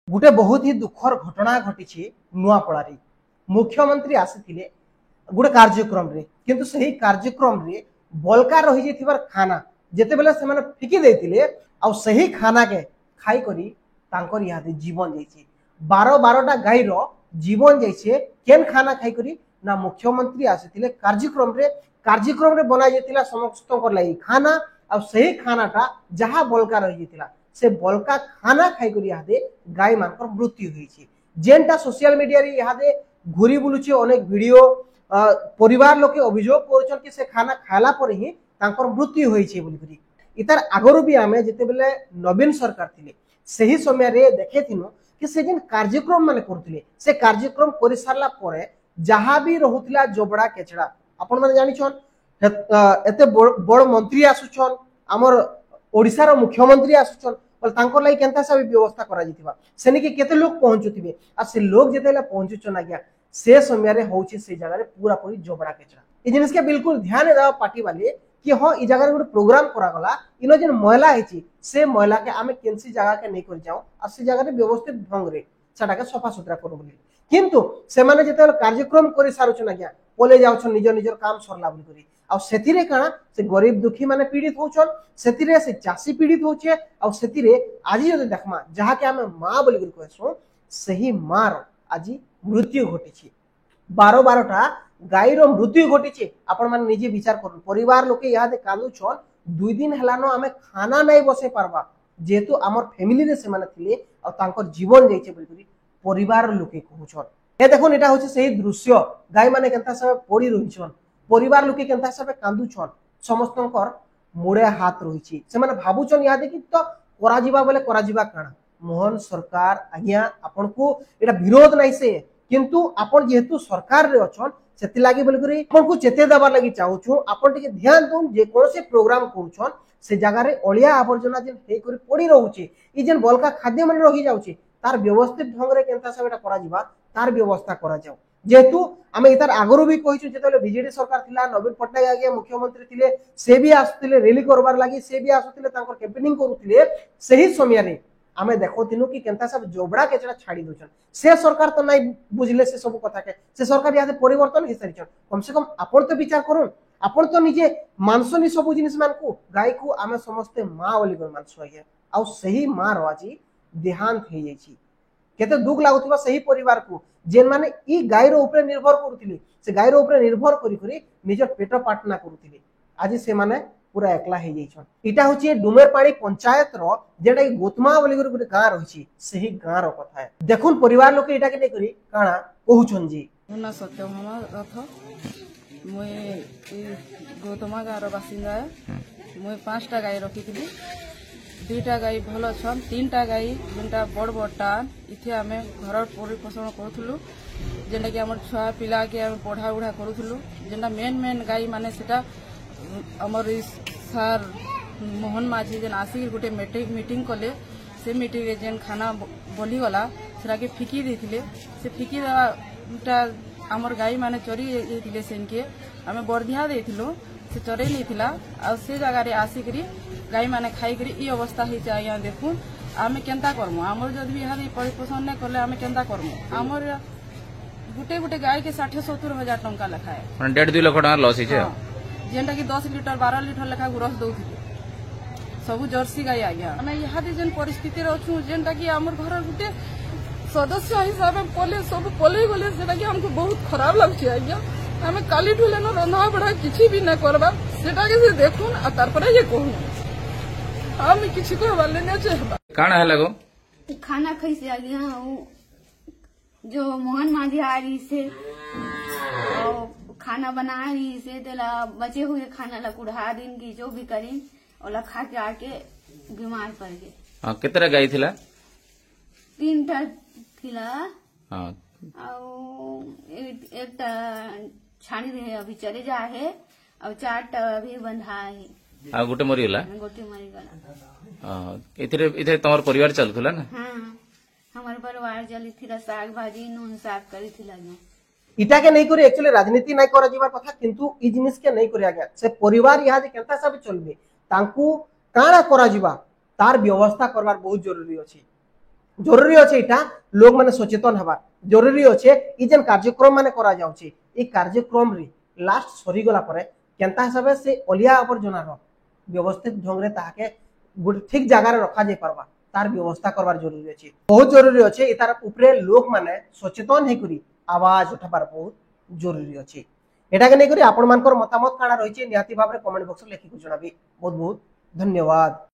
गोटे बहुत ही दुखर घटना घटी नुआपड़ारे मुख्यमंत्री आसी गोटे कार्यक्रम रे किंतु सही कार्यक्रम रे बलका रही जाइथिबार खाना जेते बेले से माने फिकी देथिले आ सही खाना के खाई करी तांकर यादे जीवन जाइछे 12 गाई रो जीवन जाइछे केन खाना खाई करी ना मुख्यमंत्री आसीथिले कार्यक्रम रे बना जाइथिला समस्तकर लागि खाना आ सही खानाटा जहा बलका रही जाइथिला से बलका खाना खाई करी यादे गाय मानकर मृत्यु होईछि जेनटा सोशल मीडिया रे यादे घुरी बुलुछि अनेक वीडियो परिवार लोके अभियोग करछन कि से खाना खाला पर ही तांकर मृत्यु होईछि बोली करी इतार आगरु भी आमे जेते बेले नवीन सरकार थिले सही समय रे देखैथिनो कि से जिन कार्यक्रम माने करथिले से कार्यक्रम करि सारला परे जहा भी रहुतिला जोबड़ा केचड़ा आपण माने जानि छन एते बड़ मंत्री आसुछन हमर ओडिसा रो मुख्यमंत्री आसुछन पर तांकर लागि केनता सब व्यवस्था करा जितिबा सेने के केते लोग पहुंचुतिबे आ से लोग जेतेला पहुंचुछन आ गया से समय रे होउछि से जगह रे पूरा पूरी जोबड़ा केचड़ा ई जिनिस के बिल्कुल ध्यान देबा पार्टी वाले कि हां ई जगह रे ଗୋଟେ प्रोग्राम करा गला इनो जन महिला हेछि से महिला के आमे केनसी जगह के नै कर जाऊ आ से जगह रे व्यवस्थित ढंग रे सटा के सफा सुथरा करू बोली किंतु से माने जेते कार्यक्रम करि सारुछन आ गया बोले जाउछन निज निजर काम सरला बोली करी आ सेतिरे काना से गरीब दुखी माने पीड़ित होछन सेतिरे से चासी पीड़ित होछे आ सेतिरे आजि जदि देखमा जहा के आमे मां बोली करी कहसु सही मार आजि मृत्यु घटिछि 12 गाईर मृत्यु घटिछि आपण माने निजे विचार करन परिवार लोके यादे कालु छन 2 दिन हलानो आमे खाना नै बसे पारबा जेतु हमर फैमिली रे से माने थिले आ तांकर जीवन जाइछे बोली करी परिवार लोके कहउछन ए देखोन एटा होछि सही दृश्य गाई माने केनता सब पड़ी रहिछन परिवार लोके केनता सब कांदु छन समस्तनकर मुड़े हाथ रहिछि से माने भाबुछन यादे कि तो करा जिबा बोले करा जिबा काना मोहन सरकार आज्ञा आपन को एटा विरोध नै से किंतु आपन जेहेतु सरकार रे अछन सेति लागि बोल करी आपन को चेते दबा लागि चाहूछु आपन टिके ध्यान दोन जे कोनसे प्रोग्राम करूछन से जगह रे ओलिया आवर्जना जेन हे करी पड़ी रहउछि ई जेन बलका खाद्य मन रही जाउछि तार व्यवस्थित ढंग रे केनता सब एटा करा जिबा तार व्यवस्था करा जाऊ जेहेतु आमे इतार आगरो भी कहिछु जेतले बीजेडी सरकार थिला नवीन पटनायक आगे मुख्यमंत्री थिले से भी आसुतिले रैली करबार लागि से भी आसुतिले तांकर कैंपेनिंग करूतिले सही समय रे आमे देखोतिनु कि केनता सब जोबड़ा केचड़ा छाड़ी दोछन से सरकार तो नै बुझले से सब कथा के से सरकार यादे परिवर्तन हे सरिछन कम से कम आपण तो विचार करूं आपण तो निजे मानसनी सब जिनिस मान को गाय को आमे समस्त मां बोली कर मानसो आगे आ सही मां राजी देहांत हे जाईछि केते दुख लागुतबा सही परिवार को जेन माने ई गाय रो ऊपर निर्भर करूतिले से गाय रो ऊपर निर्भर करी करी निज पेट पाटना करूतिले आज से माने पूरा एकला हे जाइछन इटा होछि डुमेरपाड़ी पंचायत रो जेडा गोतमा बोली गुटे गां रहिछि सही गां रो कथा है देखुन परिवार लोके इटा के नै करी काना कहउछन जी मुना सत्य हम रथ मुई गोतमा गां रो बासिंदा मुई 5टा गाय रखिथिली 2टा गाय भल छन 3टा गाय जेनटा बड़ बड़टा इथे आमे घर परिपोषण करथुलु जेनटा कि हमर छुआ पिला के हम पढ़ा उढ़ा करथुलु जेनटा मेन गाय माने सेटा हमर सर मोहन माझी जेन आसी गोटे मीटिंग कले से मीटिंग रे जेन खाना बली गला सेरा के फिकी देथिले से फिकी टा हमर गाय माने चोरी देथिले सेनके हमें बरधिया देथिलो से चोरे नैथिला आ से जगह रे आसी करी गाय माने खाई करी ई अवस्था हे जाय देखु आमे केनता करमु हमर जदी भी हारी परिपोषण नै करले आमे केनता करमु हमर गुटे गाय के 60-70 हजार टंका लखाए 1.5-2 लाख टका लॉस हिचे जेनटा कि 10 लीटर 12 लीटर लेखा गुरस दउथिले सब जर्सी गाय आ गया हमें यहाँ जेन परिस्थिति रहछु जेनटा कि हमर घर गुटे सदस्य हिसाब में पले सब पले गले सेटा कि हमको बहुत खराब लागछि आज्ञा हमें काली ठुले न रंधा बड़ा किछि भी न करबा सेटा के से देखुन आ तार पर ये कहू हम किछि को वाले न चाहबा काना है लगो खाना खैसे आ गया जो मोहन माझी आ रही से खाना बना रही से तेला बचे हुए खाना ला कुढ़ा दिन की जो भी करी ओला खा के आके बीमार पड़ गए हां कितरा गाय थिला 3टा थिला हां एकटा छानी रहे अभी चले जा है और 4टा अभी बंधा है आ गोटे मरी गला हां इथे इथे तमर परिवार चलथुला ना हां हमर परिवार चली थिला साग भाजी नून साग करी थिला इटा के नहीं करी एक्चुअली राजनीति नहीं करा जीवार कथा किंतु ई जिनिस के नहीं करिया गया से परिवार यहाँ केनता सब चलबे तांकू काना करा जीवा तार व्यवस्था करवार बहुत जरूरी अछि जरूरी अच्छे यहाँ लोक मैंने सचेतन हवा जरूरी अच्छे ये जेन कार्यक्रम मान करा जाउछि ये कार्यक्रम रे लास्ट सरीगला परे केनता हिसाब से अलिया आवर्जनार व्यवस्थित ढंग रे ताके गुड ठीक जगह रे रखा जाय परबा तार व्यवस्था करवार जरूरी अच्छे बहुत जरूरी अच्छे तार उपरे लोक माने सचेतन हे करी आवाज उठाबार बहुत जरूरी अच्छे एटा के नै करी आपण मानकर मतामत काना रहिছে निहाती भाबरे कमेंट बॉक्स रे लिखि को जणाबी बहुत बहुत धन्यवाद।